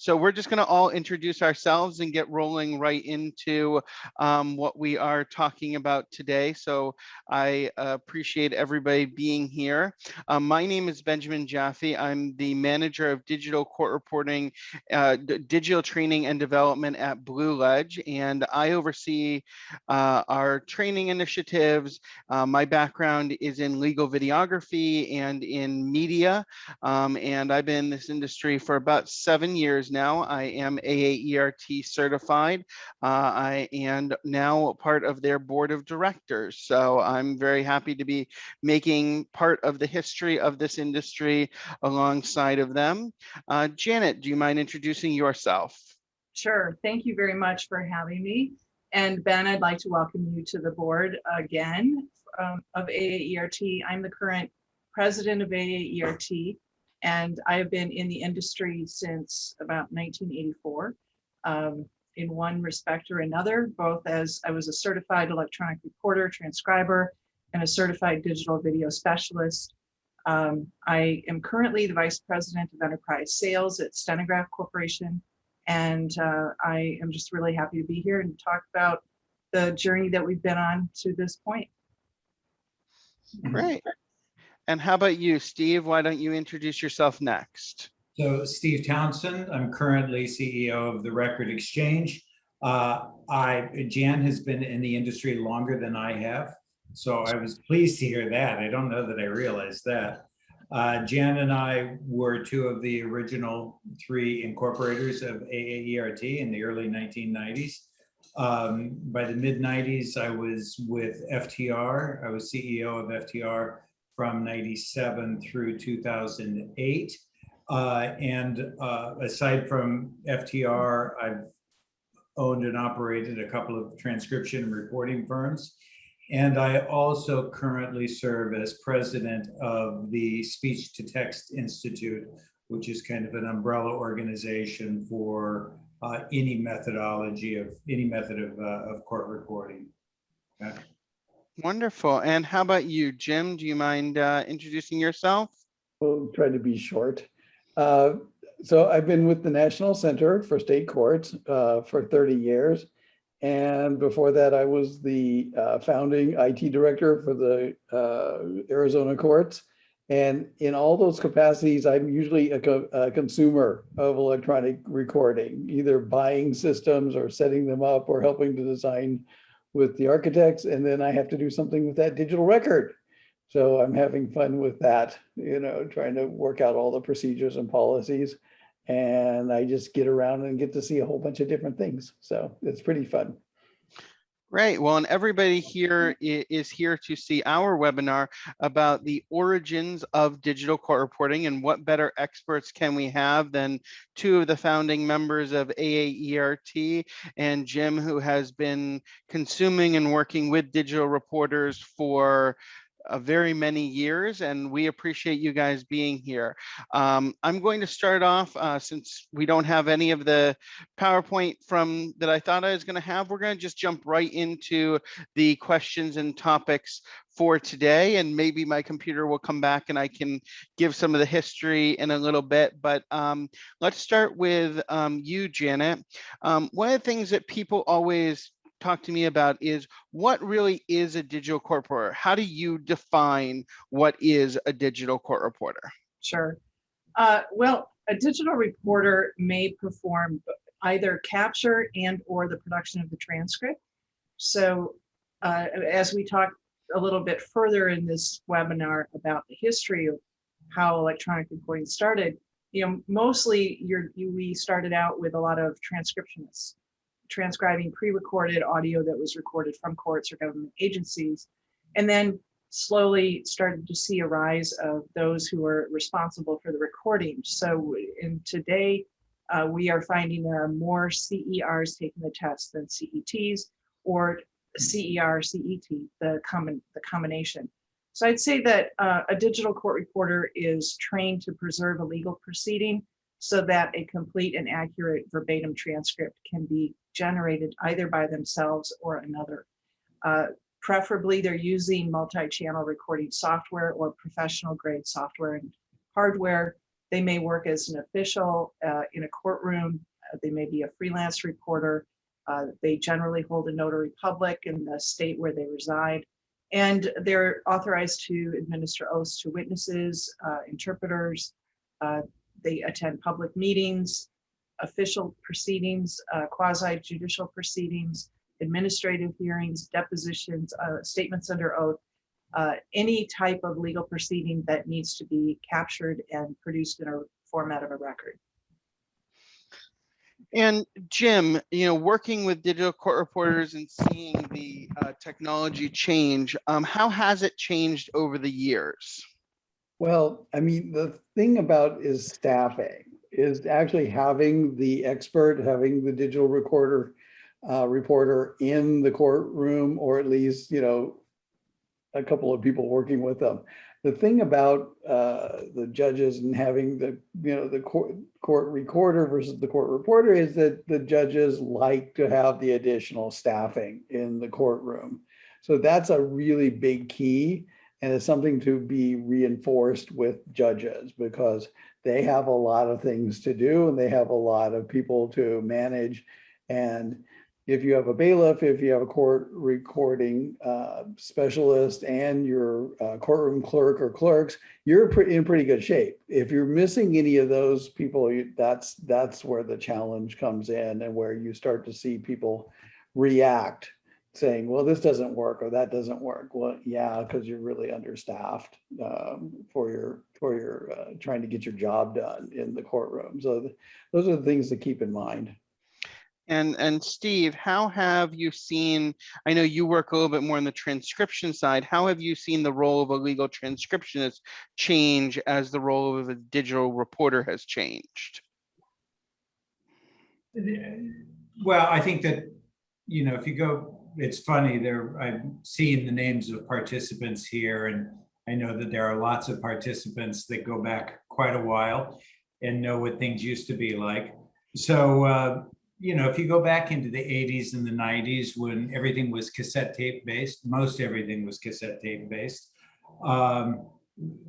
So we're just going to all introduce ourselves and get rolling right into what we are talking about today. So I appreciate everybody being here. My name is Benjamin Jaffe. I'm the manager of digital court reporting, digital training and development at BlueLedge, and I oversee our training initiatives. My background is in legal videography and in media, and I've been in this industry for about 7 years now. I am AAERT certified and now part of their board of directors. So I'm very happy to be making part of the history of this industry alongside of them. Janet, do you mind introducing yourself? Sure. Thank you very much for having me. And Ben, I'd like to welcome you to the board again of AAERT. I'm the current president of AAERT, and I have been in the industry since about 1984. In one respect or another, both as I was a certified electronic reporter, transcriber, and a certified digital video specialist. I am currently the vice president of enterprise sales at Stenograph Corporation. And I am just really happy to be here and talk about the journey that we've been on to this point. Great. And how about you, Steve? Why don't you introduce yourself next? So Steve Townsend, I'm currently CEO of the Record Exchange. Jan has been in the industry longer than I have, so I was pleased to hear that. I don't know that I realized that. Jan and I were two of the original 3 incorporators of AAERT in the early 1990s. By the mid-90s, I was with FTR. I was CEO of FTR from 97 through 2008. Aside from FTR, I've owned and operated a couple of transcription and reporting firms. And I also currently serve as president of the Speech to Text Institute, which is kind of an umbrella organization for any method of court reporting. Okay. Wonderful. And how about you, Jim? Do you mind introducing yourself? We'll try to be short. So I've been with the National Center for State Courts for 30 years. And before that, I was the founding IT director for the Arizona courts. And in all those capacities, I'm usually a consumer of electronic recording, either buying systems or setting them up or helping to design with the architects. And then I have to do something with that digital record. So I'm having fun with that, trying to work out all the procedures and policies. And I just get around and get to see a whole bunch of different things. So it's pretty fun. Great. Well, and everybody here is here to see our webinar about the origins of digital court reporting, and what better experts can we have than 2 of the founding members of AAERT, and Jim, who has been consuming and working with digital reporters for very many years, and we appreciate you guys being here. I'm going to start off, since we don't have any of the PowerPoint that I thought I was going to have, we're going to just jump right into the questions and topics for today, and maybe my computer will come back and I can give some of the history in a little bit. But let's start with you, Janet. One of the things that people always talk to me about is, what really is a digital court reporter? How do you define what is a digital court reporter? Sure. Well, a digital reporter may perform either capture and or the production of the transcript. So as we talk a little bit further in this webinar about the history of how electronic reporting started, mostly we started out with a lot of transcriptionists, transcribing pre-recorded audio that was recorded from courts or government agencies, and then slowly started to see a rise of those who were responsible for the recording. So today, we are finding there are more CERs taking the test than CETs, or CER, CET, the combination. So I'd say that a digital court reporter is trained to preserve a legal proceeding so that a complete and accurate verbatim transcript can be generated either by themselves or another. Preferably, they're using multi-channel recording software or professional grade software and hardware They may work as an official in a courtroom. They may be a freelance reporter. They generally hold a notary public in the state where they reside. And they're authorized to administer oaths to witnesses, interpreters. They attend public meetings, official proceedings, quasi-judicial proceedings, administrative hearings, depositions, statements under oath, any type of legal proceeding that needs to be captured and produced in a format of a record. And Jim, working with digital court reporters and seeing the technology change, how has it changed over the years? Well, I mean, the thing about is staffing is actually having the expert, having the digital reporter in the courtroom, or at least, a couple of people working with them. The thing about the judges and having the court recorder versus the court reporter is that the judges like to have the additional staffing in the courtroom. So that's a really big key, and it's something to be reinforced with judges, because they have a lot of things to do and they have a lot of people to manage. And if you have a bailiff, if you have a court recording specialist and your courtroom clerk or clerks, you're in pretty good shape. If you're missing any of those people, that's where the challenge comes in, and where you start to see people react, saying, well, this doesn't work or that doesn't work. Well, yeah, because you're really understaffed for your trying to get your job done in the courtroom. So those are the things to keep in mind. And Steve, how have you seen, I know you work a little bit more on the transcription side, how have you seen the role of a legal transcriptionist change as the role of a digital reporter has changed? Well, I think that, if you go, it's funny, I'm seeing the names of participants here, and I know that there are lots of participants that go back quite a while and know what things used to be like. So, if you go back into the 80s and the 90s, when everything was cassette tape based, most everything was cassette tape based,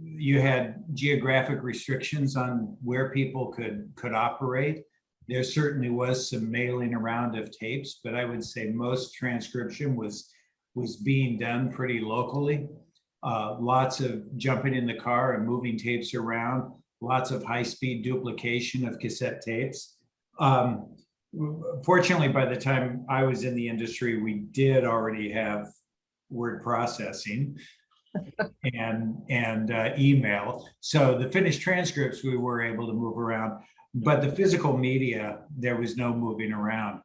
you had geographic restrictions on where people could operate. There certainly was some mailing around of tapes, but I would say most transcription was being done pretty locally. Lots of jumping in the car and moving tapes around, lots of high-speed duplication of cassette tapes. Fortunately, by the time I was in the industry, we did already have word processing and email. So the finished transcripts we were able to move around, but the physical media, there was no moving around.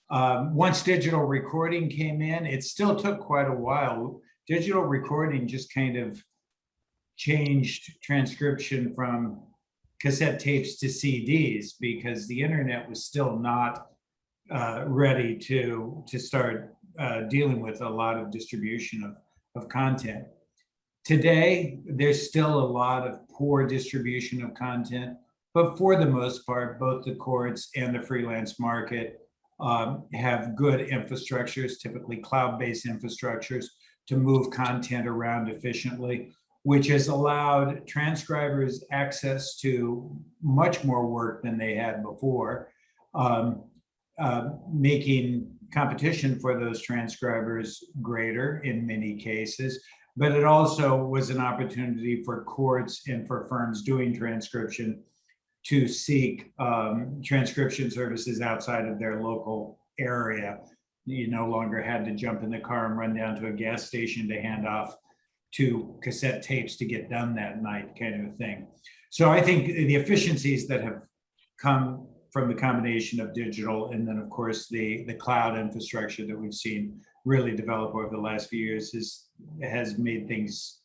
Once digital recording came in, it still took quite a while. Digital recording just kind of changed transcription from cassette tapes to CDs, because the internet was still not ready to start dealing with a lot of distribution of content. Today, there's still a lot of poor distribution of content, but for the most part, both the courts and the freelance market have good infrastructures, typically cloud-based infrastructures, to move content around efficiently, which has allowed transcribers access to much more work than they had before, making competition for those transcribers greater in many cases. But it also was an opportunity for courts and for firms doing transcription to seek transcription services outside of their local area. You no longer had to jump in the car and run down to a gas station to hand off 2 cassette tapes to get done that night, kind of thing. So I think the efficiencies that have come from the combination of digital and then, of course, the cloud infrastructure that we've seen really develop over the last few years has made things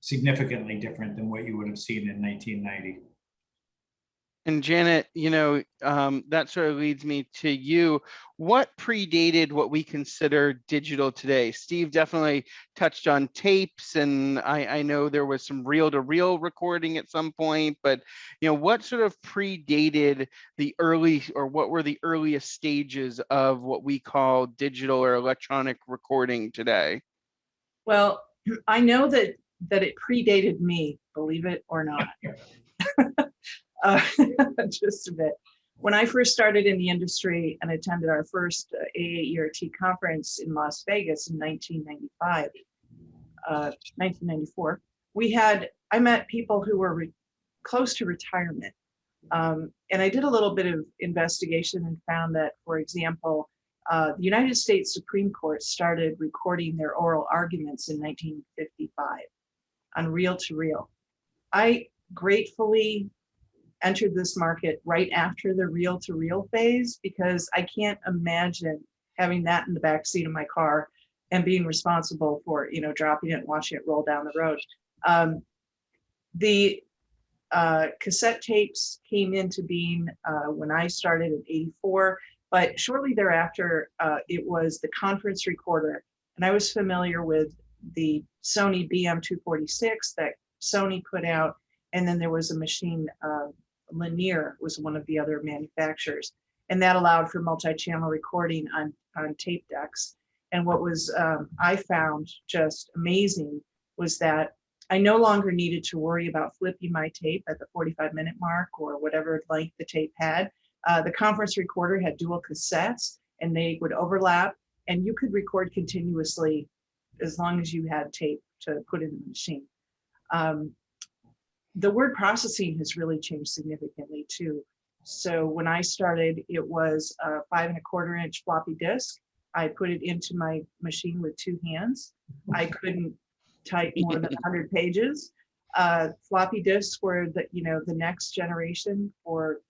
significantly different than what you would have seen in 1990. And Janet, that sort of leads me to you. What predated what we consider digital today? Steve definitely touched on tapes, and I know there was some reel-to-reel recording at some point, but what sort of predated the early, or what were the earliest stages of what we call digital or electronic recording today? Well, I know that it predated me, believe it or not. uh, just a bit. When I first started in the industry and attended our first AAERT conference in Las Vegas in 1995, 1994, I met people who were close to retirement. And I did a little bit of investigation and found that, for example, the United States Supreme Court started recording their oral arguments in 1955 on reel-to-reel. I gratefully entered this market right after the reel-to-reel phase, because I can't imagine having that in the back seat of my car and being responsible for, dropping it and watching it roll down the road. The cassette tapes came into being when I started in '84, but shortly thereafter, it was the conference recorder. And I was familiar with the Sony BM246 that Sony put out. And then there was a machine, Linear was one of the other manufacturers. And that allowed for multi-channel recording on tape decks. And what was I found just amazing was that I no longer needed to worry about flipping my tape at the 45-minute mark or whatever length the tape had. The conference recorder had dual cassettes and they would overlap, and you could record continuously as long as you had tape to put in the machine. The word processing has really changed significantly too. So when I started, it was a 5 1/4 inch floppy disk. I put it into my machine with 2 hands. I couldn't type more than 100 pages. Floppy disks were the next generation for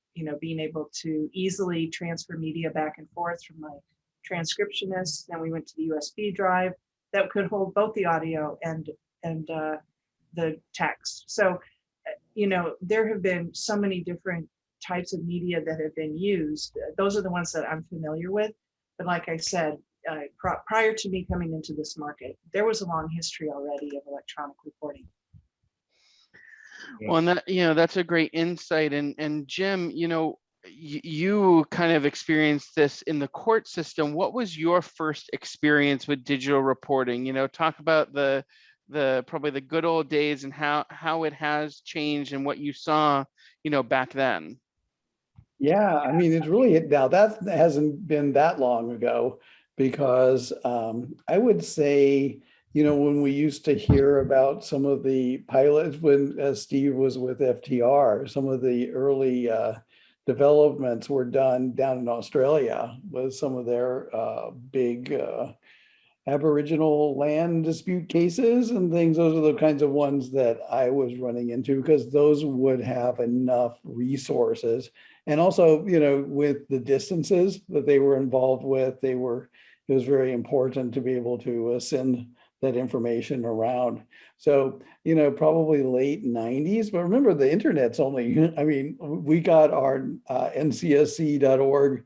being able to easily transfer media back and forth from my transcriptionist. Then we went to the USB drive that could hold both the audio and the text. So there have been so many different types of media that have been used. Those are the ones that I'm familiar with. But like I said, prior to me coming into this market, there was a long history already of electronic recording. Well, and that's a great insight. And Jim, you kind of experienced this in the court system. What was your first experience with digital reporting? Talk about the probably the good old days and how it has changed and what you saw, back then. Yeah, I mean, it's really, now that hasn't been that long ago, because I would say, when we used to hear about some of the pilots, when Steve was with FTR, some of the early developments were done down in Australia with some of their big Aboriginal land dispute cases and things. Those are the kinds of ones that I was running into, because those would have enough resources. And also, with the distances that they were involved with, it was very important to be able to send that information around. So, probably late 90s, but remember the internet's only, we got our ncsc.org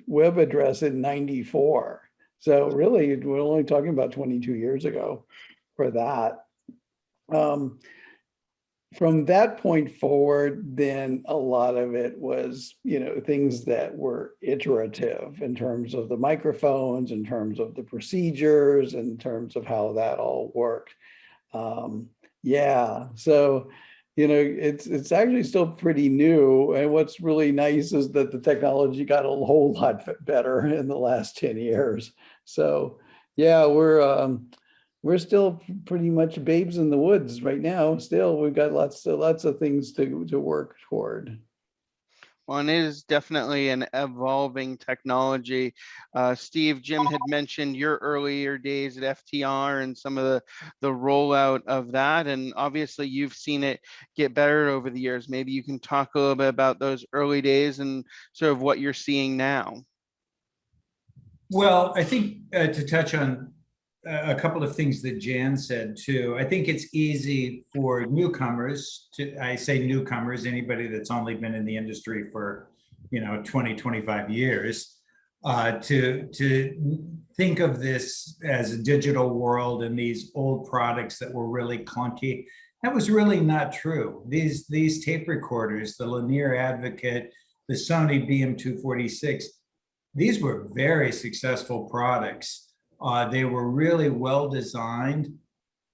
web address in 94. So really, we're only talking about 22 years ago for that. From that point forward, then a lot of it was, things that were iterative in terms of the microphones, in terms of the procedures, in terms of how that all worked. Yeah, so, it's actually still pretty new. And what's really nice is that the technology got a whole lot better in the last 10 years. So yeah, we're still pretty much babes in the woods right now. Still, we've got lots of things to work toward. Well, and it is definitely an evolving technology. Steve, Jim had mentioned your earlier days at FTR and some of the rollout of that. And obviously you've seen it get better over the years. Maybe you can talk a little bit about those early days and sort of what you're seeing now. Well, I think to touch on a couple of things that Jan said too, I think it's easy for newcomers I say newcomers, anybody that's only been in the industry for, 20, 25 years, to think of this as a digital world and these old products that were really clunky. That was really not true. These tape recorders, the Linear Advocate, the Sony BM246, these were very successful products. They were really well designed.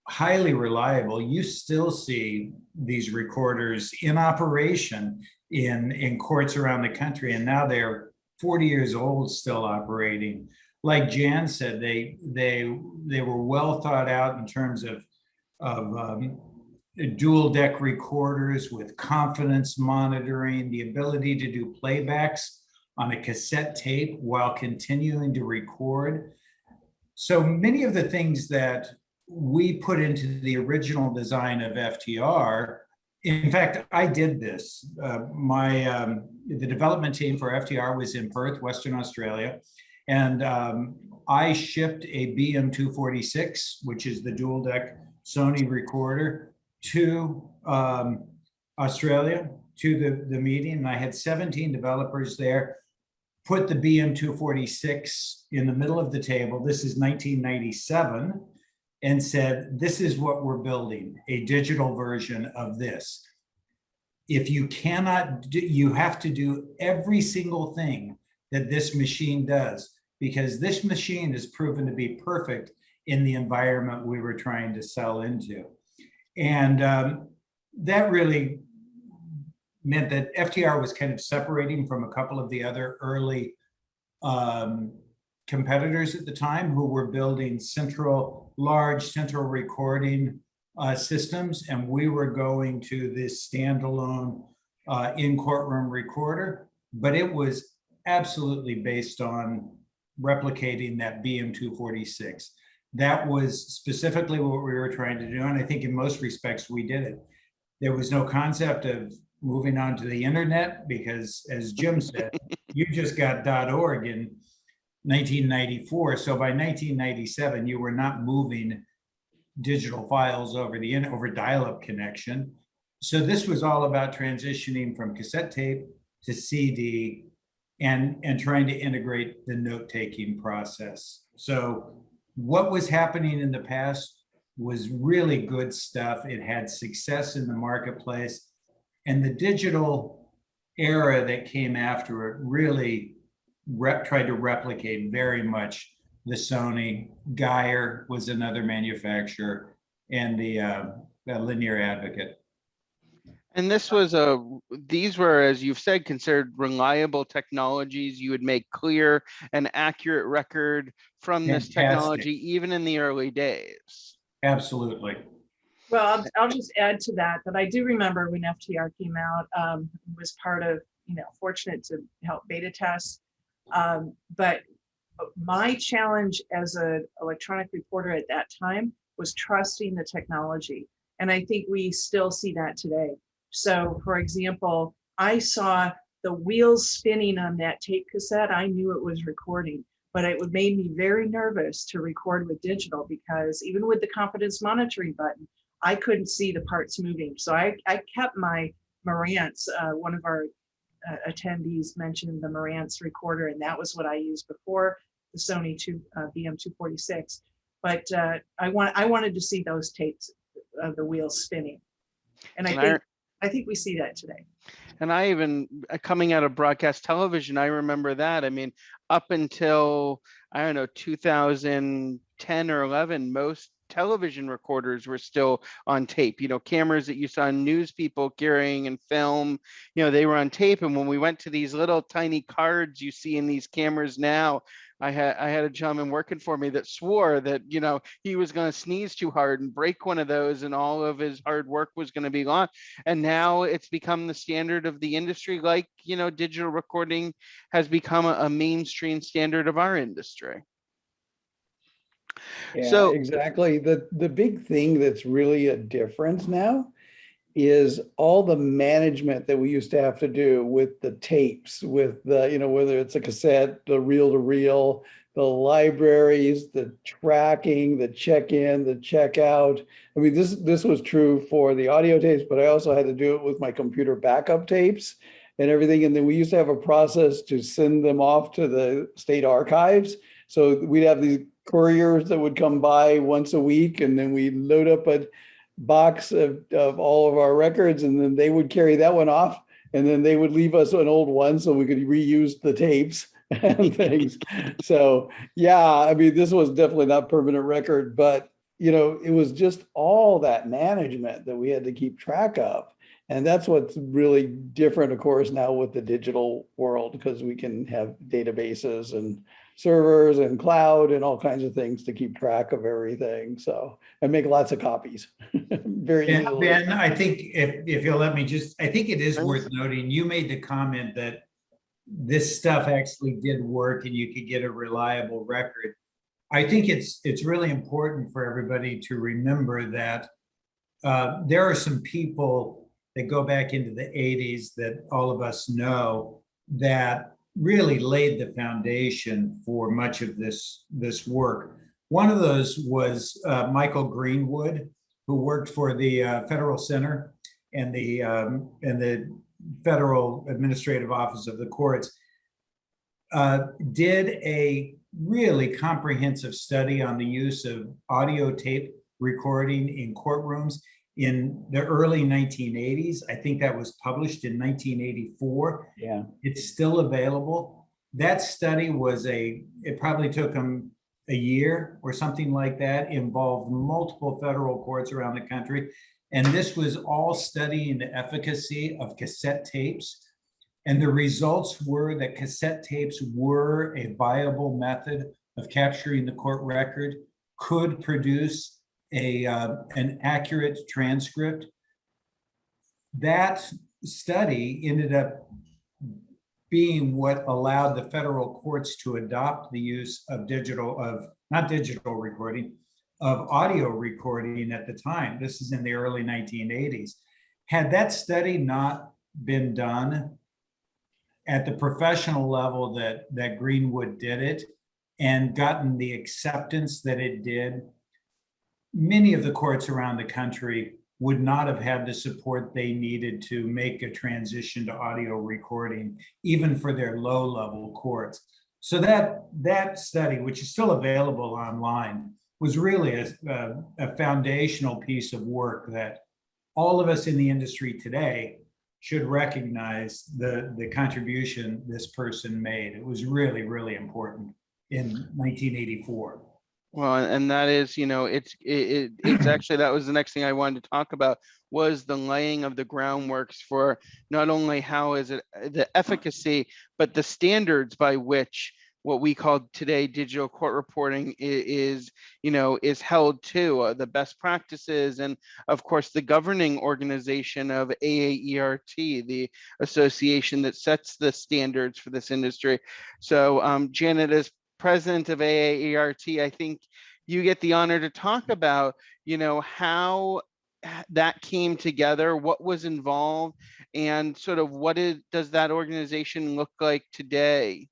highly reliable. You still see these recorders in operation in courts around the country, and now they're 40 years old, still operating. Like Jan said, they were well thought out in terms of dual deck recorders with confidence monitoring, the ability to do playbacks on a cassette tape while continuing to record. So many of the things that we put into the original design of FTR, in fact, I did this. The development team for FTR was in Perth, Western Australia, and I shipped a BM246, which is the dual deck Sony recorder, to Australia, to the meeting, and I had 17 developers there. Put the BM246 in the middle of the table. This is 1997, and said, this is what we're building, a digital version of this. If you cannot, you have to do every single thing that this machine does, because this machine is proven to be perfect in the environment we were trying to sell into. And that really meant that FTR was kind of separating from a couple of the other early competitors at the time who were building large central recording systems, and we were going to this standalone in courtroom recorder, but it was absolutely based on replicating that BM246. That was specifically what we were trying to do, and I think in most respects we did it. There was no concept of moving on to the internet because, as Jim said, you just got .org in 1994. So by 1997, you were not moving digital files over dial-up connection. So this was all about transitioning from cassette tape to CD and trying to integrate the note-taking process. So what was happening in the past was really good stuff. It had success in the marketplace. And the digital era that came after it really tried to replicate very much the Sony. Geyer was another manufacturer, and the Linear Advocate. And these were, as you've said, considered reliable technologies. You would make clear and accurate record from this technology, even in the early days. Absolutely. Well, I'll just add to that I do remember when FTR came out, was part of, fortunate to help beta test. But my challenge as an electronic reporter at that time was trusting the technology. And I think we still see that today. So for example, I saw the wheels spinning on that tape cassette. I knew it was recording, but it made me very nervous to record with digital, because even with the confidence monitoring button, I couldn't see the parts moving. So I kept my Marantz. One of our attendees mentioned the Marantz recorder, and that was what I used before the Sony BM246. But I wanted to see those tapes of the wheels spinning, and I think we see that today. And I even, coming out of broadcast television, I remember that. I mean, up until, I don't know, 2010 or 11, most television recorders were still on tape. Cameras that you saw news people carrying and film, they were on tape. And when we went to these little tiny cards you see in these cameras now, I had a gentleman working for me that swore that, he was going to sneeze too hard and break one of those, and all of his hard work was going to be gone. And now it's become the standard of the industry, like, digital recording has become a mainstream standard of our industry. Yeah, so exactly. The big thing that's really a difference now is all the management that we used to have to do with the tapes, with the, whether it's a cassette, the reel-to-reel, the libraries, the tracking, the check-in, the check-out. I mean, this was true for the audio tapes, but I also had to do it with my computer backup tapes and everything. And then we used to have a process to send them off to the state archives. So we'd have these couriers that would come by once a week, and then we'd load up a box of all of our records, and then they would carry that one off, and then they would leave us an old one so we could reuse the tapes and things. So yeah, I mean, this was definitely not permanent record, but it was just all that management that we had to keep track of. And that's what's really different, of course, now with the digital world, because we can have databases and servers and cloud and all kinds of things to keep track of everything. So, and make lots of copies very Ben, easily. Ben, I think if you'll let me I think it is worth noting, you made the comment that this stuff actually did work and you could get a reliable record. I think it's really important for everybody to remember that there are some people that go back into the 80s that all of us know that really laid the foundation for much of this work. One of those was Michael Greenwood, who worked for the Federal Center and the Federal Administrative Office of the Courts, did a really comprehensive study on the use of audio tape recording in courtrooms in the early 1980s. I think that was published in 1984. Yeah. It's still available. That study it probably took them a year or something like that, involved multiple federal courts around the country. And this was all studying the efficacy of cassette tapes. And the results were that cassette tapes were a viable method of capturing the court record, could produce an accurate transcript. That study ended up being what allowed the federal courts to adopt the use of not digital recording, of audio recording at the time. This is in the early 1980s. Had that study not been done at the professional level that Greenwood did it and gotten the acceptance that it did, many of the courts around the country would not have had the support they needed to make a transition to audio recording, even for their low-level courts. So that study, which is still available online, was really a foundational piece of work that all of us in the industry today should recognize the contribution this person made. It was really, really important in 1984. Well, and that is, it's actually, that was the next thing I wanted to talk about, was the laying of the groundworks for not only how is it the efficacy, but the standards by which what we call today digital court reporting is held to, the best practices, and of course the governing organization of AAERT, the association that sets the standards for this industry. So Janet, as president of AAERT, I think you get the honor to talk about, how that came together, what was involved, and sort of does that organization look like today?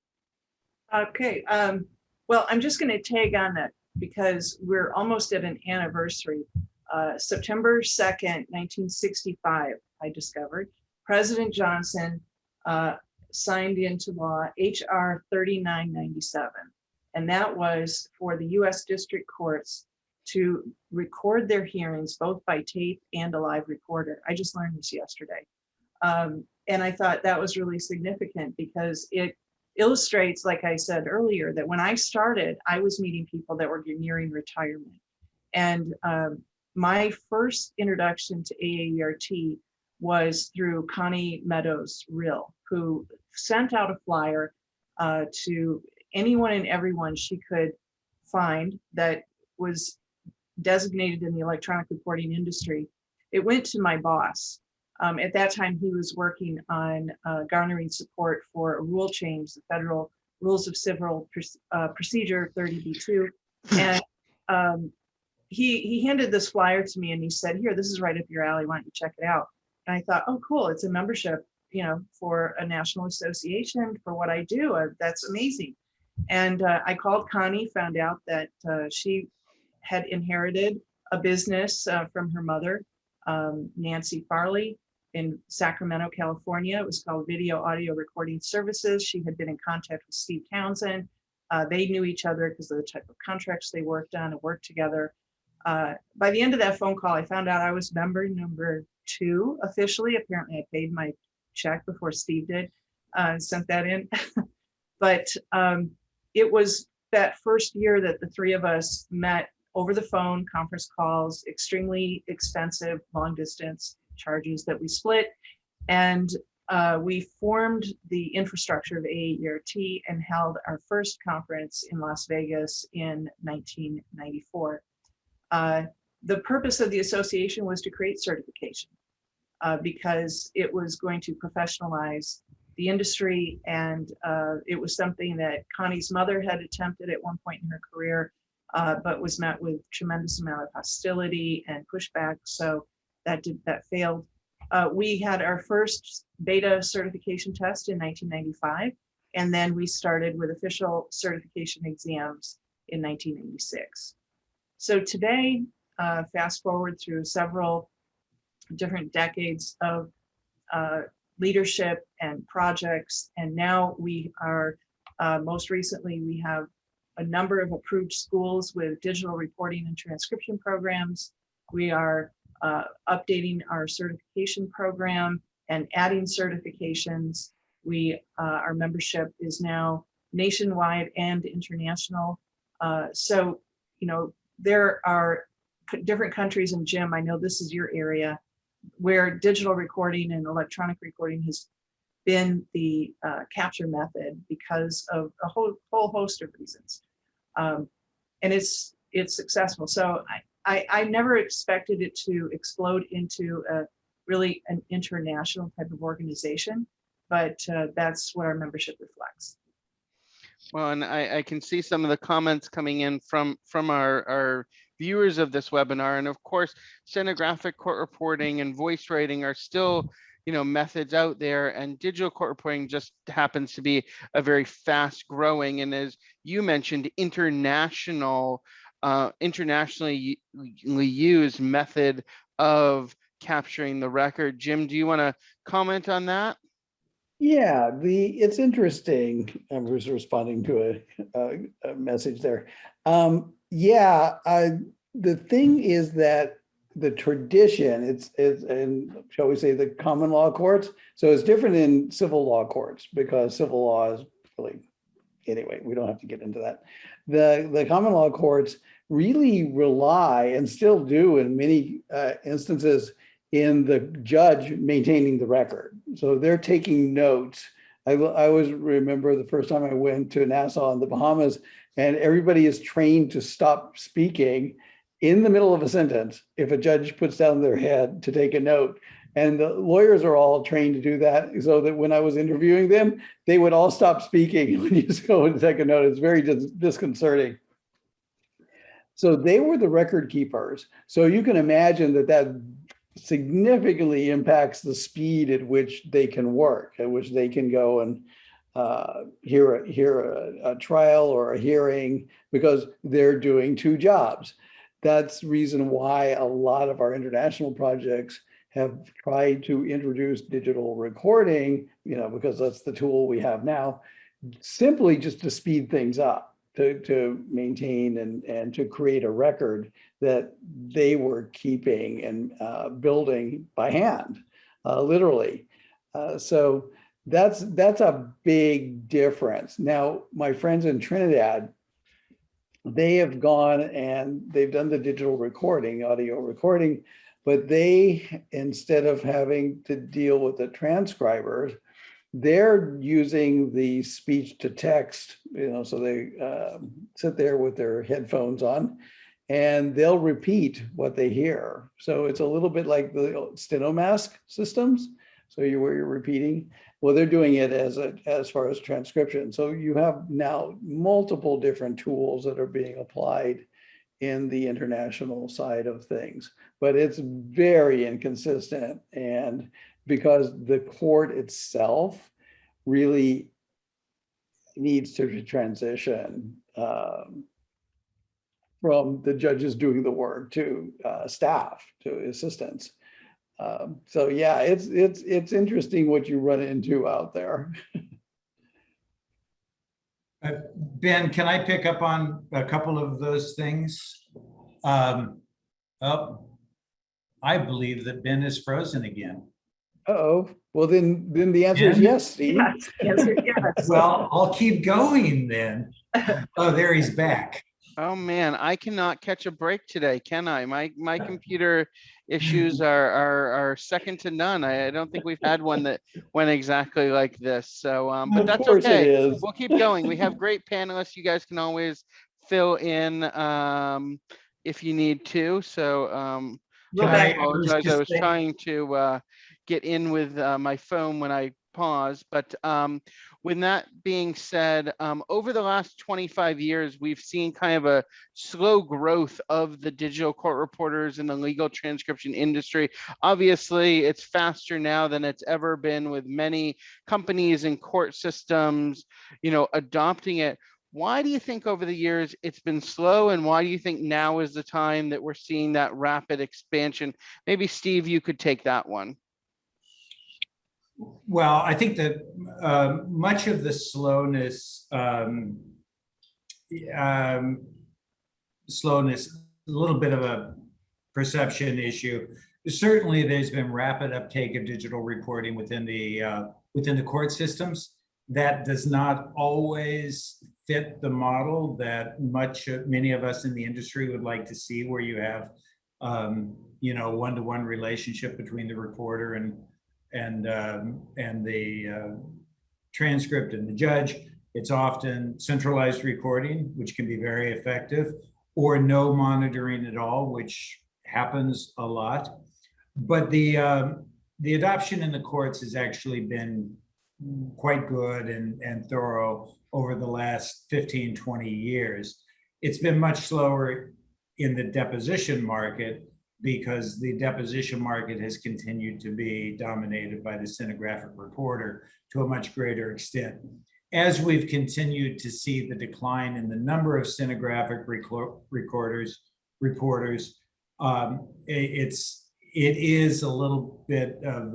Okay, well, I'm just going to tag on that because we're almost at an anniversary. September 2nd, 1965, I discovered, President Johnson signed into law HR 3997. And that was for the US district courts to record their hearings, both by tape and a live recorder. I just learned this yesterday. And I thought that was really significant because it illustrates, like I said earlier, that when I started, I was meeting people that were nearing retirement. And my first introduction to AAERT was through Connie Meadows Rill, who sent out a flyer to anyone and everyone she could find that was designated in the electronic reporting industry. It went to my boss. At that time, he was working on garnering support for a rule change, the Federal Rules of Civil Procedure 30B2. And he handed this flyer to me and he said, here, this is right up your alley. Why don't you check it out? And I thought, oh, cool. It's a membership, for a national association for what I do. That's amazing. And I called Connie, found out that she had inherited a business from her mother, Nancy Farley, in Sacramento, California. It was called Video Audio Recording Services. She had been in contact with Steve Townsend. They knew each other because of the type of contracts they worked on and worked together. By the end of that phone call, I found out I was member number 2 officially. Apparently I paid my check before Steve did, sent that in. But it was that first year that the three of us met over the phone, conference calls, extremely expensive long distance charges that we split. And we formed the infrastructure of AAERT and held our first conference in Las Vegas in 1994. The purpose of the association was to create certification because it was going to professionalize the industry, and it was something that Connie's mother had attempted at one point in her career, but was met with tremendous amount of hostility and pushback, so that failed. We had our first beta certification test in 1995, and then we started with official certification exams in 1996. So today, fast forward through several different decades of leadership and projects, and now we are, most recently, we have a number of approved schools with digital reporting and transcription programs. We are updating our certification program and adding certifications. Our membership is now nationwide and international. So, you know, there are different countries, and Jim, I know this is your area, where digital recording and electronic recording has been the capture method because of a whole host of reasons. And it's successful. So I never expected it to explode into really an international type of organization, but that's what our membership reflects. Well, and I can see some of the comments coming in from our viewers of this webinar. And of course, stenographic court reporting and voice writing are still, you know, methods out there, and digital court reporting just happens to be a very fast growing, and as you mentioned, internationally used method of capturing the record. Jim, do you want to comment on that? Yeah, it's interesting. I was responding to a message there. The thing is that the tradition, it's in, shall we say, the common law courts. So it's different in civil law courts because civil law is really, anyway, we don't have to get into that. The common law courts really rely, and still do in many instances, in the judge maintaining the record. So they're taking notes. I always remember the first time I went to Nassau in the Bahamas, and everybody is trained to stop speaking in the middle of a sentence if a judge puts down their head to take a note. And the lawyers are all trained to do that, so that when I was interviewing them, they would all stop speaking when you just go and take a note. It's very disconcerting. So they were the record keepers. So you can imagine that significantly impacts the speed at which they can work, at which they can go and hear a trial or a hearing, because they're doing two jobs. That's the reason why a lot of our international projects have tried to introduce digital recording, you know, because that's the tool we have now, simply just to speed things up, to maintain and to create a record that they were keeping and building by hand, literally. So that's a big difference. Now, my friends in Trinidad, they have gone and they've done the digital recording, audio recording, but they, instead of having to deal with the transcribers, they're using the speech to text, you know, so they sit there with their headphones on and they'll repeat what they hear. So it's a little bit like the stenomask systems. So where you're repeating, well, they're doing it as far as transcription. So you have now multiple different tools that are being applied in the international side of things, but it's very inconsistent. And because the court itself really needs to transition from the judges doing the work to staff, to assistants. So yeah, it's interesting what you run into out there. Ben, can I pick up on a couple of those things? Oh, I believe that Ben is frozen again. Uh-oh. Well, then the answer is yes, Steve. Yes, yes. Well, I'll keep going then. Oh, there he's back. Oh man, I cannot catch a break today, can I? My computer issues are second to none. I don't think we've had one that went exactly like this. So, but Of that's course it okay. is. We'll keep going. We have great panelists. You guys can always fill in if you need to. So, We'll I back. apologize. I was say- trying to get in with my phone when I paused, but with that being said, over the last 25 years, we've seen kind of a slow growth of the digital court reporters in the legal transcription industry. Obviously, it's faster now than it's ever been, with many companies and court systems, adopting it. Why do you think over the years it's been slow, and why do you think now is the time that we're seeing that rapid expansion? Maybe Steve, you could take that one. Well, I think that much of the slowness, slowness, a little bit of a perception issue. Certainly, there's been rapid uptake of digital reporting within the court systems. That does not always fit the model that many of us in the industry would like to see, where you have one-to-one relationship between the reporter and the transcript and the judge. It's often centralized recording, which can be very effective, or no monitoring at all, which happens a lot. But the adoption in the courts has actually been quite good and thorough over the last 15, 20 years. It's been much slower in the deposition market, because the deposition market has continued to be dominated by the stenographic reporter to a much greater extent. As we've continued to see the decline in the number of stenographic reporters, it is a little bit of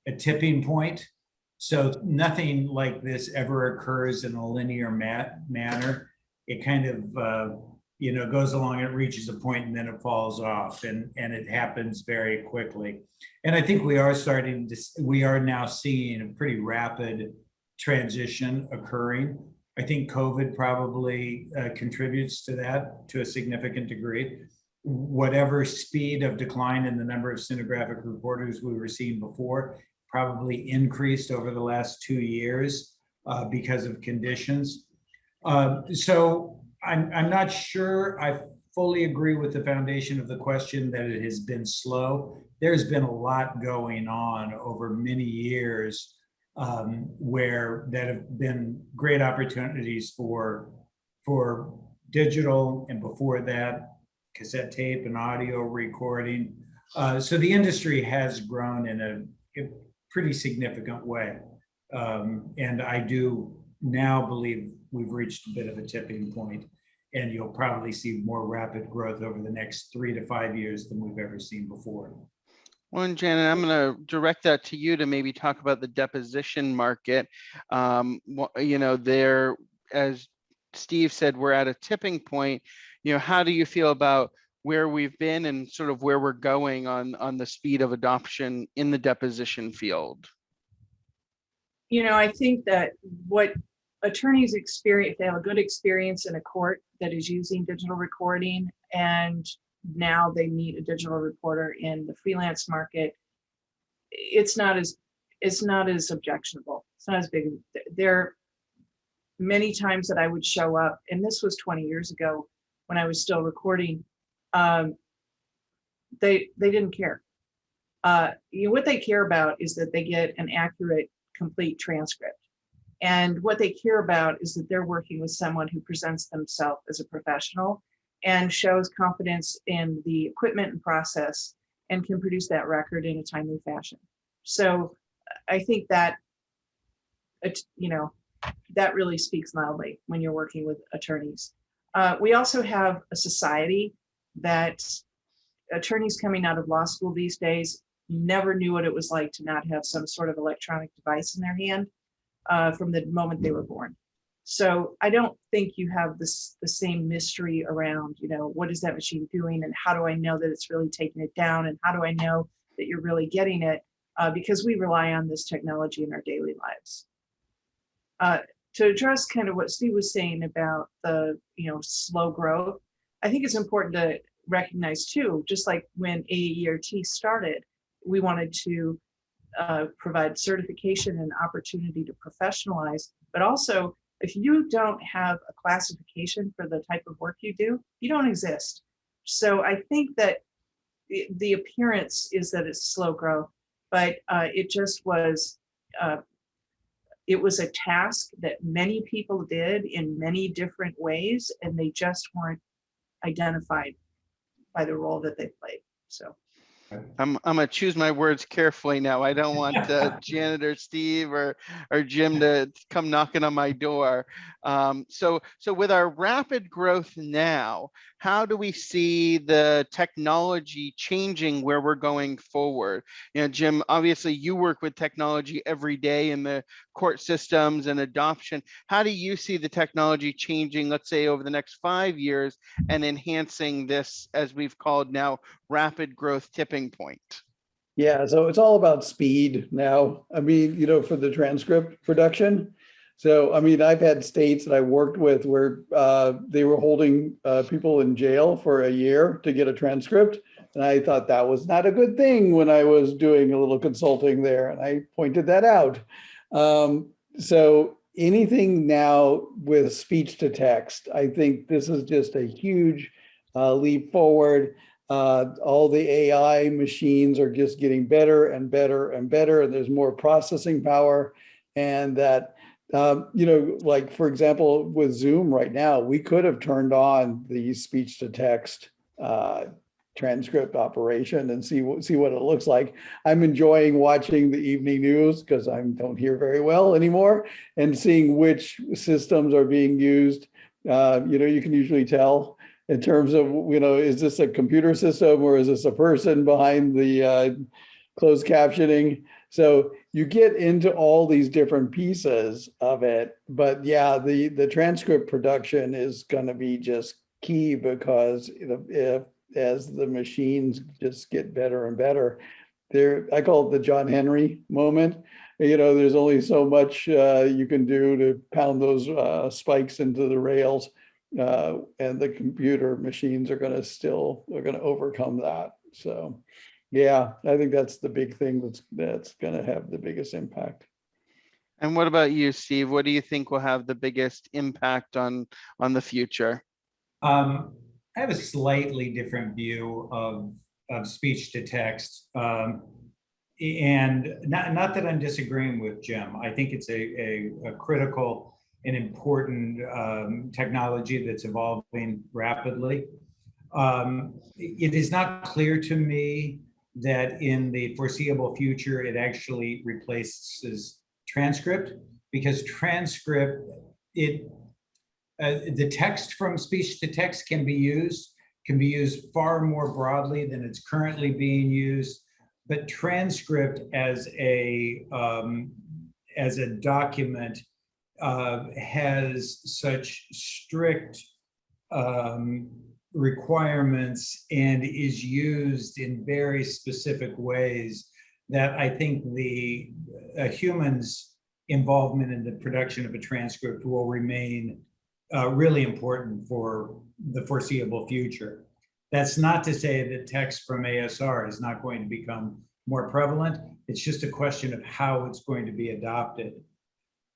a tipping point. So nothing like this ever occurs in a linear manner. It kind of goes along, it reaches a point, and then it falls off, and it happens very quickly. And I think we are now seeing a pretty rapid transition occurring. I think COVID probably contributes to that to a significant degree. Whatever speed of decline in the number of stenographic reporters we were seeing before probably increased over the last 2 years because of conditions. So I'm not sure I fully agree with the foundation of the question that it has been slow. There's been a lot going on over many years where that have been great opportunities for digital, and before that, cassette tape and audio recording. So the industry has grown in a pretty significant way. And I do now believe we've reached a bit of a tipping point, and you'll probably see more rapid growth over the next 3 to 5 years than we've ever seen before. Well, and Janet, I'm going to direct that to you to maybe talk about the deposition market. There, as Steve said, we're at a tipping point. How do you feel about where we've been and sort of where we're going on the speed of adoption in the deposition field? I think that what attorneys experience, they have a good experience in a court that is using digital recording, and now they meet a digital reporter in the freelance market. It's not as objectionable. It's not as big. There are many times that I would show up, and this was 20 years ago when I was still recording. They didn't care. What they care about is that they get an accurate, complete transcript. And what they care about is that they're working with someone who presents themselves as a professional and shows confidence in the equipment and process and can produce that record in a timely fashion. So I think that, that really speaks loudly when you're working with attorneys. We also have a society that attorneys coming out of law school these days never knew what it was like to not have some sort of electronic device in their hand from the moment they were born. So I don't think you have the same mystery around, what is that machine doing, and how do I know that it's really taking it down, and how do I know that you're really getting it, because we rely on this technology in our daily lives. to address kind of what Steve was saying about the, slow growth, I think it's important to recognize too, just like when AAERT started, we wanted to provide certification and opportunity to professionalize, but also if you don't have a classification for the type of work you do, you don't exist. So I think that the appearance is that it's slow growth, but it just was, it was a task that many people did in many different ways, and they just weren't identified by the role that they played. So I'm gonna choose my words carefully now. I don't want janitor Steve or Jim to come knocking on my door. So with our rapid growth now, how do we see the technology changing where we're going forward? Jim, obviously you work with technology every day in the court systems and adoption. How do you see the technology changing, let's say over the next 5 years, and enhancing this, as we've called now, rapid growth tipping point? Yeah, so it's all about speed now. I mean, for the transcript production. So, I mean, I've had states that I worked with where they were holding people in jail for a year to get a transcript. And I thought that was not a good thing when I was doing a little consulting there. And I pointed that out. So anything now with speech to text, I think this is just a huge leap forward. All the AI machines are just getting better and better and better, and there's more processing power. And that, like for example, with Zoom right now, we could have turned on the speech to text transcript operation and see what it looks like. I'm enjoying watching the evening news because I don't hear very well anymore, and seeing which systems are being used. You can usually tell in terms of, is this a computer system or is this a person behind the closed captioning? So you get into all these different pieces of it. But yeah, the transcript production is going to be just key, because as the machines just get better and better, I call it the John Henry moment. There's only so much you can do to pound those spikes into the rails. And the computer machines are going to overcome that. So, yeah, I think that's the big thing that's going to have the biggest impact. And what about you, Steve? What do you think will have the biggest impact on the future? I have a slightly different view of speech to text. And not that I'm disagreeing with Jim. I think it's a critical and important technology that's evolving rapidly. It is not clear to me that in the foreseeable future it actually replaces transcript, because transcript, the text from speech to text can be used far more broadly than it's currently being used. But transcript as a document has such strict requirements and is used in very specific ways that I think a human's involvement in the production of a transcript will remain really important for the foreseeable future. That's not to say that text from ASR is not going to become more prevalent. It's just a question of how it's going to be adopted.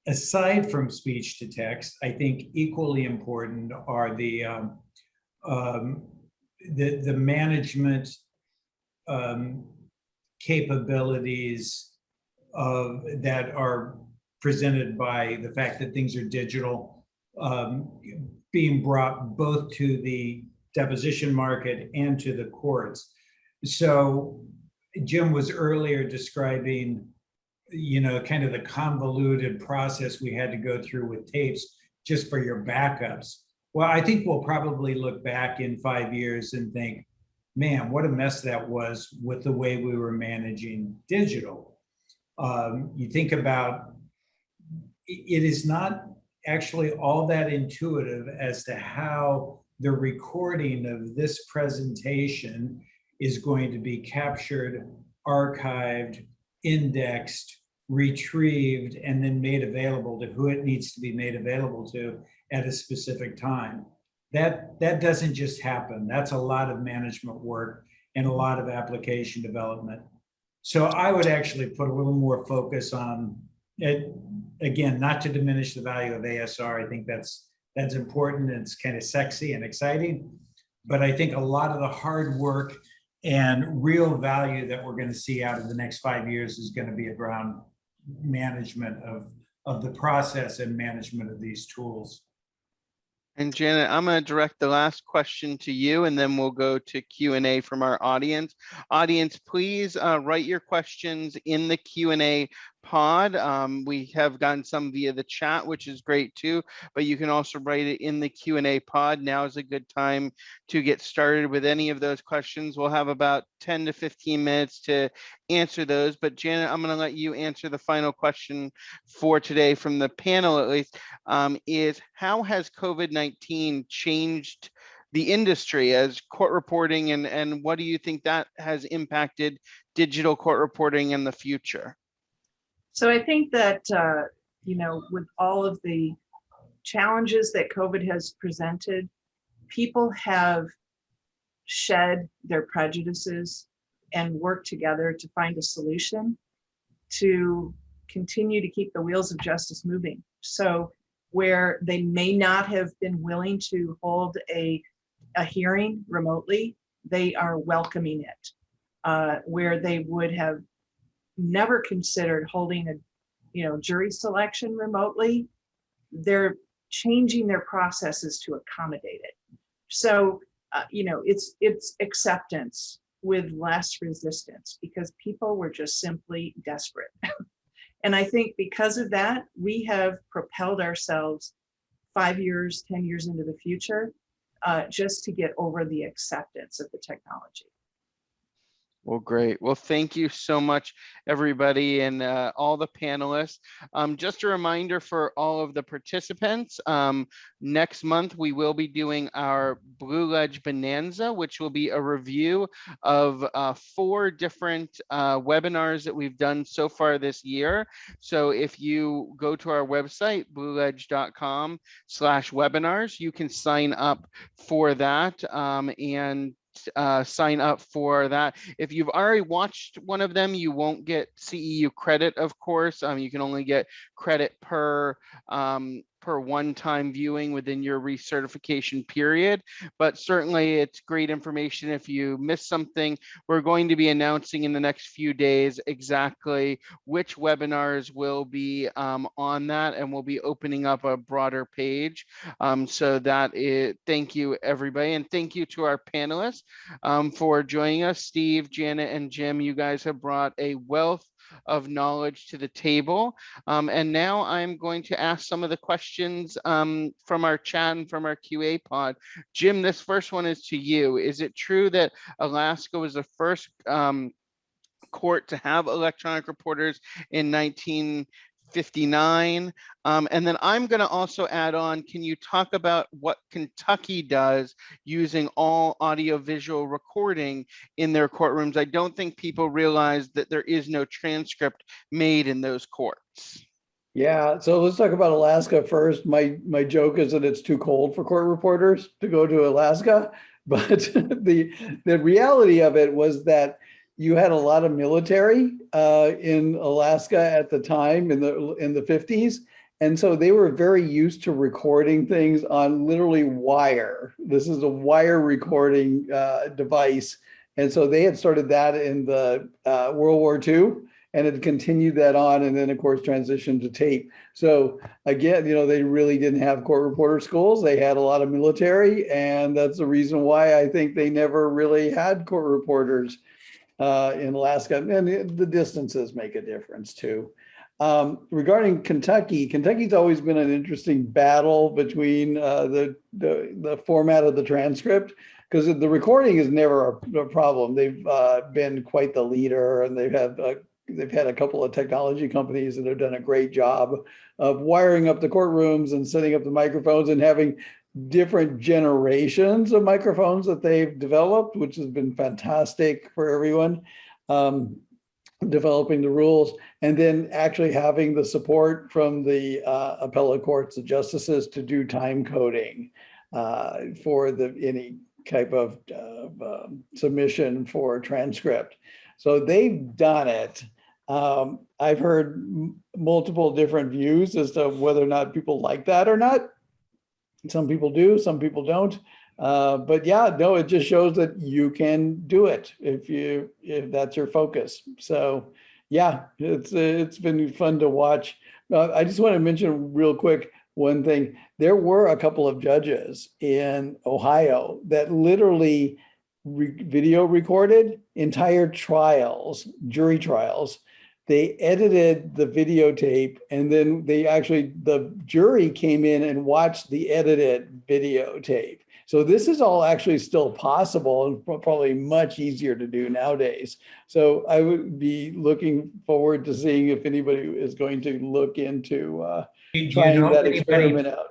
Aside from speech to text, I think equally important are the management capabilities that are presented by the fact that things are digital, being brought both to the deposition market and to the courts. So Jim was earlier describing, kind of the convoluted process we had to go through with tapes just for your backups. Well, I think we'll probably look back in 5 years and think, man, what a mess that was with the way we were managing digital. You think about, it is not actually all that intuitive as to how the recording of this presentation is going to be captured, archived, indexed, retrieved and then made available to who it needs to be made available to at a specific time. That doesn't just happen. That's a lot of management work and a lot of application development. So I would actually put a little more focus on it. Again, not to diminish the value of ASR. I think that's important and it's kind of sexy and exciting. But I think a lot of the hard work and real value that we're going to see out of the next 5 years is going to be around management of the process and management of these tools. And Janet, I'm going to direct the last question to you, and then we'll go to Q&A from our audience. Audience, please write your questions in the Q&A pod. We have gotten some via the chat, which is great too, but you can also write it in the Q&A pod. Now is a good time to get started with any of those questions. We'll have about 10 to 15 minutes to answer those, but Janet, I'm going to let you answer the final question for today from the panel, at least, is how has COVID-19 changed the industry as court reporting, and what do you think that has impacted digital court reporting in the future? So I think that, with all of the challenges that COVID has presented, people have shed their prejudices and worked together to find a solution to continue to keep the wheels of justice moving. So where they may not have been willing to hold a hearing remotely, they are welcoming it. Where they would have never considered holding a jury selection remotely, they're changing their processes to accommodate it. So it's acceptance with less resistance because people were just simply desperate. And I think because of that, we have propelled ourselves 5 years, 10 years into the future, just to get over the acceptance of the technology. Well, great. Well, thank you so much, everybody, and all the panelists. Just a reminder for all of the participants, next month we will be doing our BlueLedge Bonanza, which will be a review of 4 different webinars that we've done so far this year. So if you go to our website, blueledge.com/webinars, you can sign up for that and sign up for that. If you've already watched one of them, you won't get CEU credit, of course. You can only get credit per one-time viewing within your recertification period, but certainly it's great information if you miss something. We're going to be announcing in the next few days exactly which webinars will be on that, and we'll be opening up a broader page. So that is, thank you everybody, and thank you to our panelists for joining us. Steve, Janet, and Jim, you guys have brought a wealth of knowledge to the table. And now I'm going to ask some of the questions from our chat and from our QA pod. Jim, this first one is to you. Is it true that Alaska was the first court to have electronic reporters in 1959? And then I'm going to also add on, can you talk about what Kentucky does using all audiovisual recording in their courtrooms? I don't think people realize that there is no transcript made in those courts. Yeah, so let's talk about Alaska first. My joke is that it's too cold for court reporters to go to Alaska, but the reality of it was that you had a lot of military in Alaska at the time in the 50s. And so they were very used to recording things on literally wire. This is a wire recording device. And so they had started that in the World War II and had continued that on, and then of course transitioned to tape. So again, they really didn't have court reporter schools. They had a lot of military, and that's the reason why I think they never really had court reporters in Alaska, and the distances make a difference too. Regarding Kentucky, Kentucky's always been an interesting battle between the format of the transcript, because the recording is never a problem. They've been quite the leader, and they've had a couple of technology companies that have done a great job of wiring up the courtrooms and setting up the microphones and having different generations of microphones that they've developed, which has been fantastic for everyone. developing the rules, and then actually having the support from the appellate courts, the justices, to do time coding for any type of submission for transcript. So they've done it. I've heard multiple different views as to whether or not people like that or not. Some people do, some people don't. But yeah, no, it just shows that you can do it if that's your focus. So yeah, it's been fun to watch. I just want to mention real quick one thing. There were a couple of judges in Ohio that literally video recorded entire trials, jury trials. They edited the videotape, and then the jury came in and watched the edited videotape. So this is all actually still possible and probably much easier to do nowadays. So I would be looking forward to seeing if anybody is going to look into trying that experiment out.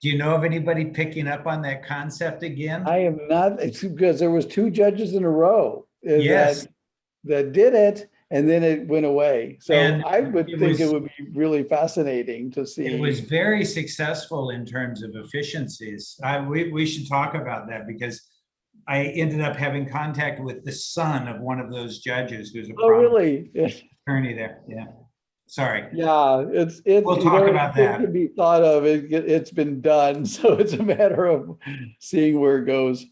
Do you know of anybody picking up on that concept again? I am not, it's because there was 2 judges in a row Yes. that did it, and then it went away. So And I would think it would be really fascinating to see. It was very successful in terms of efficiencies. We should talk about that, because I ended up having contact with the son of one of those judges who's a really? attorney there. Yeah. Sorry. Yeah, We'll talk about that. It can be thought of. It's been done, so it's a matter of seeing where it goes.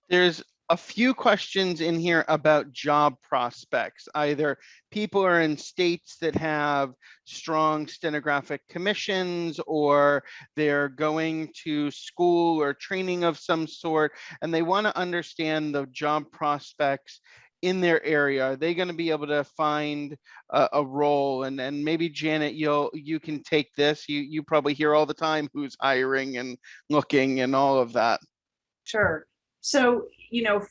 There's a few questions in here about job prospects. Either people are in states that have strong stenographic commissions, or they're going to school or training of some sort, and they want to understand the job prospects in their area. Are they going to be able to find a role? And maybe Janet, you can take this. You probably hear all the time who's hiring and looking and all of that. Sure. So,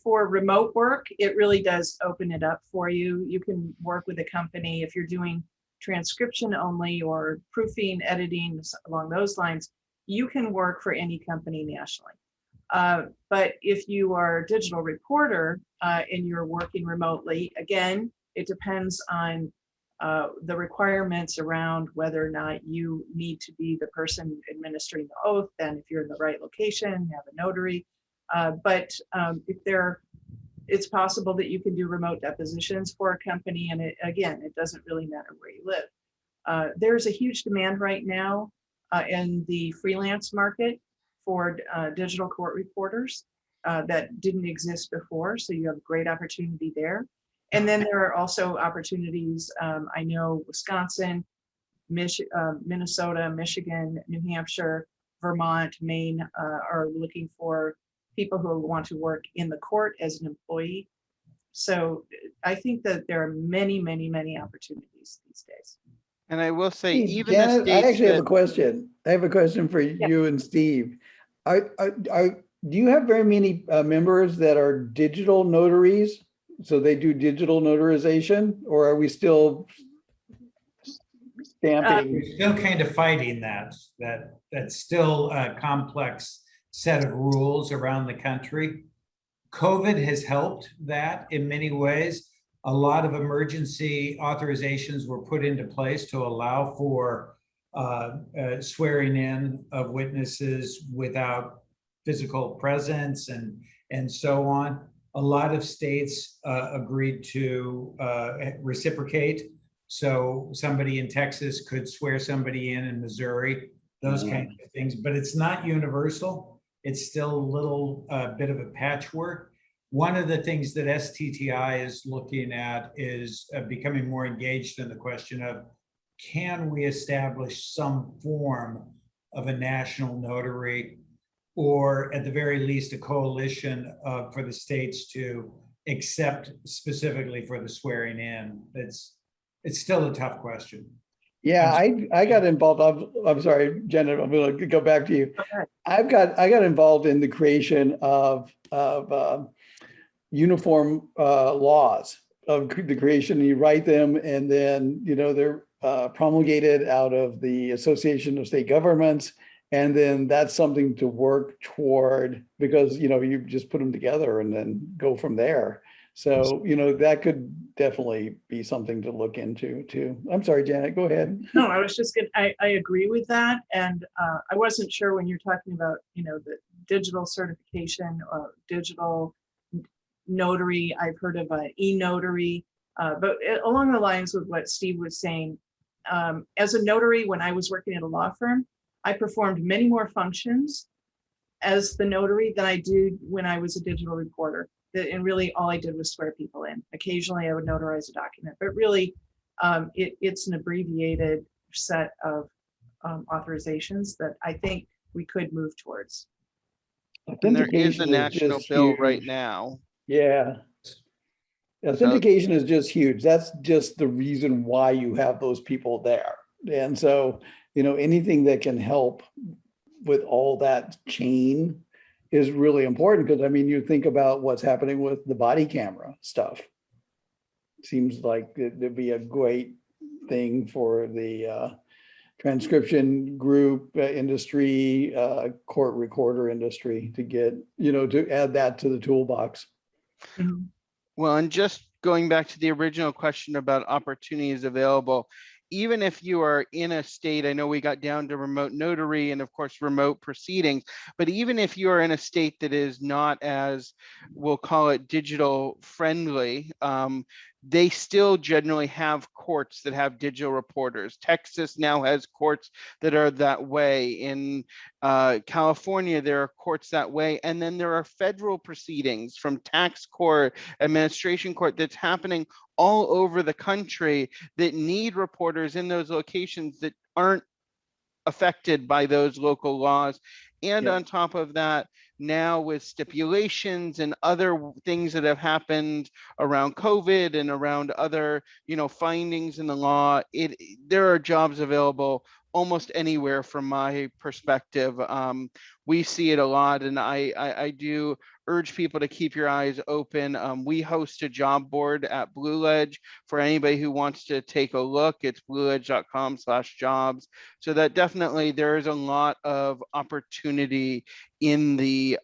for remote work, it really does open it up for you. You can work with a company if you're doing transcription only or proofing, editing, along those lines. You can work for any company nationally. But if you are a digital reporter and you're working remotely, again, it depends on the requirements around whether or not you need to be the person administering the oath. Then if you're in the right location, have a notary. But it's possible that you can do remote depositions for a company, and it doesn't really matter where you live. There's a huge demand right now in the freelance market for digital court reporters that didn't exist before, so you have a great opportunity there. And then there are also opportunities. I know Wisconsin, Minnesota, Michigan, New Hampshire, Vermont, Maine are looking for people who want to work in the court as an employee. So I think that there are many, many, many opportunities these days. And I will say, Hey, even Janet, the I states actually have a that, question. I have a question for you and Steve. Do you have very many members that are digital notaries? So they do digital notarization, or are we still stamping? We're still kind of fighting that's still a complex set of rules around the country. COVID has helped that in many ways. A lot of emergency authorizations were put into place to allow for swearing in of witnesses without physical presence and so on. A lot of states agreed to reciprocate. So somebody in Texas could swear somebody in Missouri, those kinds of things, but it's not universal. It's still a little bit of a patchwork. One of the things that STTI is looking at is becoming more engaged in the question of, can we establish some form of a national notary, or at the very least a coalition for the states to accept specifically for the swearing in? It's still a tough question. Yeah, I got involved. I'm sorry, Janet, I'm going to go back to you. I got involved in the creation of uniform laws, of the creation. You write them, and then they're promulgated out of the Association of State Governments, and then that's something to work toward, because you just put them together and then go from there. So, that could definitely be something to look into too. I'm sorry, Janet, go ahead. No, I was just gonna, I agree with that. And I wasn't sure when you're talking about, the digital certification or digital notary. I've heard of an e-notary, but along the lines with what Steve was saying, as a notary, when I was working at a law firm, I performed many more functions as the notary than I did when I was a digital reporter. And really all I did was swear people in. Occasionally I would notarize a document, but really it's an abbreviated set of authorizations that I think we could move towards. And there is a Authentication national just bill right huge. now. Yeah. Authentication is just huge. That's just the reason why you have those people there. And so, anything that can help with all that chain is really important, because you think about what's happening with the body camera stuff. Seems like it'd be a great thing for the transcription group industry, court recorder industry to get, to add that to the toolbox. Mm-hmm. Well, and just going back to the original question about opportunities available, even if you are in a state, I know we got down to remote notary and of course remote proceedings, but even if you are in a state that is not as, we'll call it digital friendly, they still generally have courts that have digital reporters. Texas now has courts that are that way. In California, there are courts that way. And then there are federal proceedings from tax court, administration court that's happening all over the country that need reporters in those locations that aren't affected by those local laws. And Yeah. on top of that, now with stipulations and other things that have happened around COVID and around other, findings in the law, there are jobs available almost anywhere from my perspective. We see it a lot, and I do urge people to keep your eyes open. We host a job board at BlueLedge for anybody who wants to take a look. It's blueledge.com/jobs. So that definitely there is a lot of opportunity in the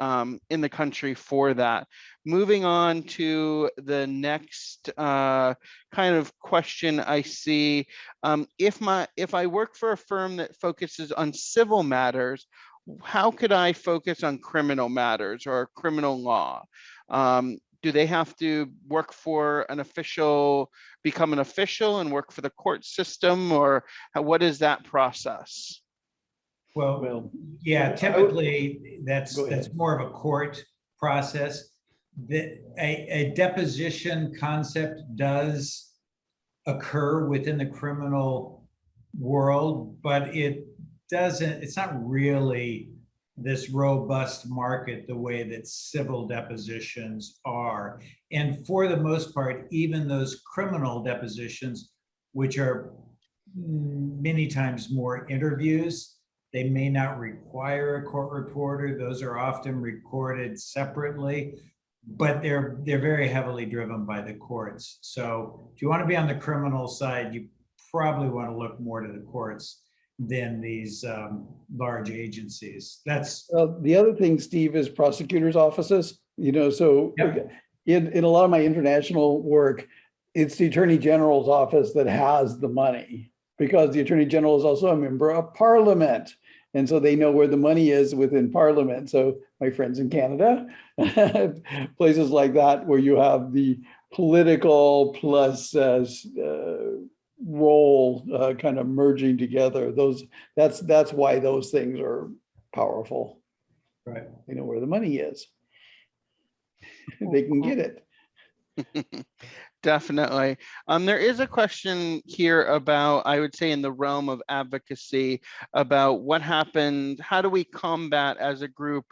country for that. Moving on to the next kind of question I see, if I work for a firm that focuses on civil matters, how could I focus on criminal matters or criminal law? Do they have to work for an official, become an official and work for the court system, or what is that process? Well, yeah, typically that's more of a court process. A deposition concept does occur within the criminal world, but it's not really this robust market the way that civil depositions are. And for the most part, even those criminal depositions, which are many times more interviews, they may not require a court reporter. Those are often recorded separately, but they're very heavily driven by the courts. So if you want to be on the criminal side, you probably want to look more to the courts than these large agencies. That's the other thing, Steve, is prosecutors' offices. So Yep. in a lot of my international work, it's the Attorney General's office that has the money, because the Attorney General is also a member of Parliament. And so they know where the money is within Parliament. So my friends in Canada, places like that, where you have the political plus role kind of merging together. That's why those things are powerful. right. They know where the money is. They can get it. Definitely. There is a question here about, I would say in the realm of advocacy, about what happened, how do we combat as a group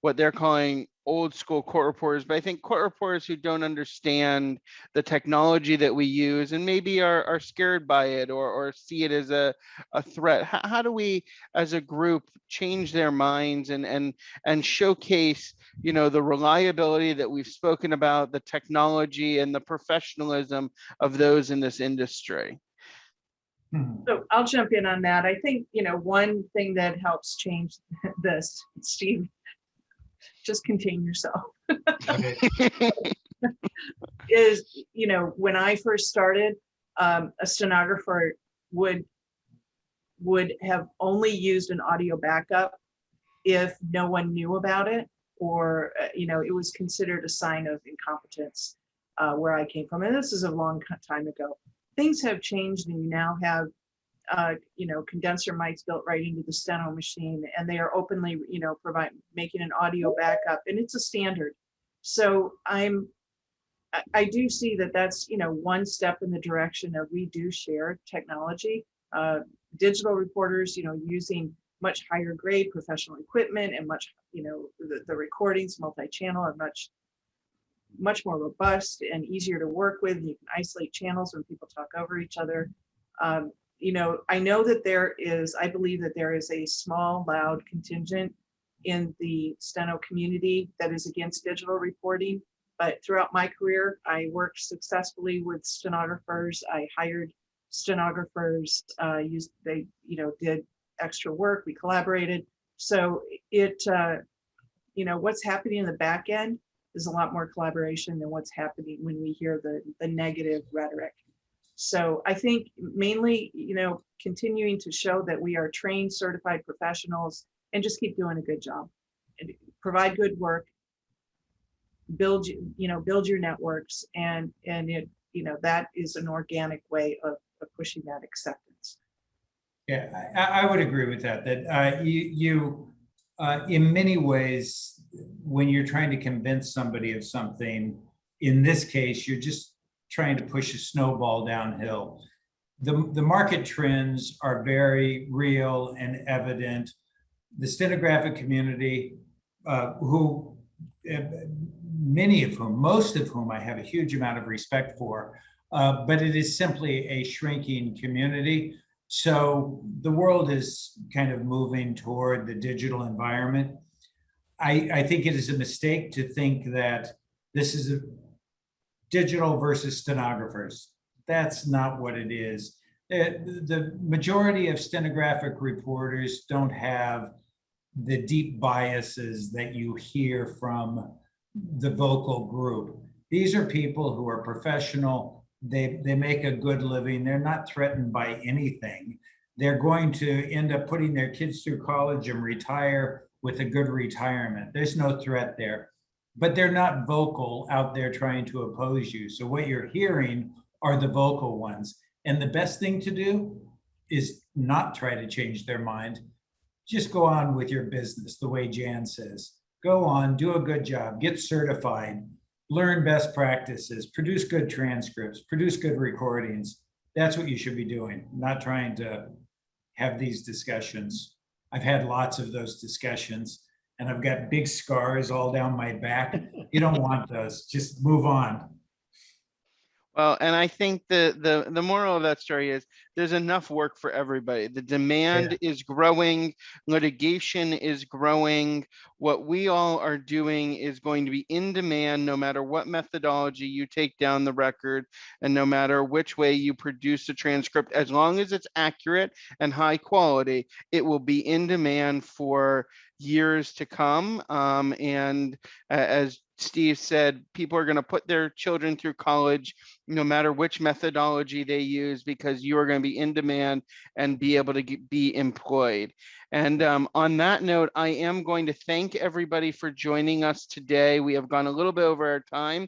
what they're calling old school court reporters, but I think court reporters who don't understand the technology that we use and maybe are scared by it or see it as a threat. How do we as a group change their minds and showcase, the reliability that we've spoken about, the technology and the professionalism of those in this industry? So I'll jump in on that. I think, one thing that helps change this, Steve, just contain yourself. Okay. is, when I first started, a stenographer would have only used an audio backup if no one knew about it, or it was considered a sign of incompetence where I came from. And this is a long time ago. Things have changed, and you now have condenser mics built right into the steno machine, and they are openly making an audio backup, and it's a standard. So I do see that that's one step in the direction of, we do share technology. Digital reporters using much higher grade professional equipment, and much the recordings multi-channel are much more robust and easier to work with. You can isolate channels when people talk over each other. I know that I believe that there is a small, loud contingent in the steno community that is against digital reporting. But throughout my career, I worked successfully with stenographers. I hired stenographers. They did extra work. We collaborated. So what's happening in the back end is a lot more collaboration than what's happening when we hear the negative rhetoric. So I think mainly, continuing to show that we are trained, certified professionals, and just keep doing a good job, and provide good work, build your networks, and that is an organic way of pushing that acceptance. Yeah, I would agree with that. That you in many ways, when you're trying to convince somebody of something, in this case, you're just trying to push a snowball downhill. The market trends are very real and evident. The stenographic community, who most of whom I have a huge amount of respect for, but it is simply a shrinking community. So the world is kind of moving toward the digital environment. I think it is a mistake to think that this is a digital versus stenographers. That's not what it is. The majority of stenographic reporters don't have the deep biases that you hear from the vocal group. These are people who are professional. They make a good living. They're not threatened by anything. They're going to end up putting their kids through college and retire with a good retirement. There's no threat there. But they're not vocal out there trying to oppose you. So what you're hearing are the vocal ones. And the best thing to do is not try to change their mind. Just go on with your business, the way Jan says. Go on, do a good job, get certified, learn best practices, produce good transcripts, produce good recordings. That's what you should be doing, not trying to have these discussions. I've had lots of those discussions, and I've got big scars all down my back. You don't want those. Just move on. Well, and I think the moral of that story is there's enough work for everybody. The demand is growing, litigation is growing. What we all are doing is going to be in demand no matter what methodology you take down the record, and no matter which way you produce a transcript, as long as it's accurate and high quality, it will be in demand for years to come. And as Steve said, people are going to put their children through college no matter which methodology they use, because you are going to be in demand and be able to be employed. And on that note, I am going to thank everybody for joining us today. We have gone a little bit over our time.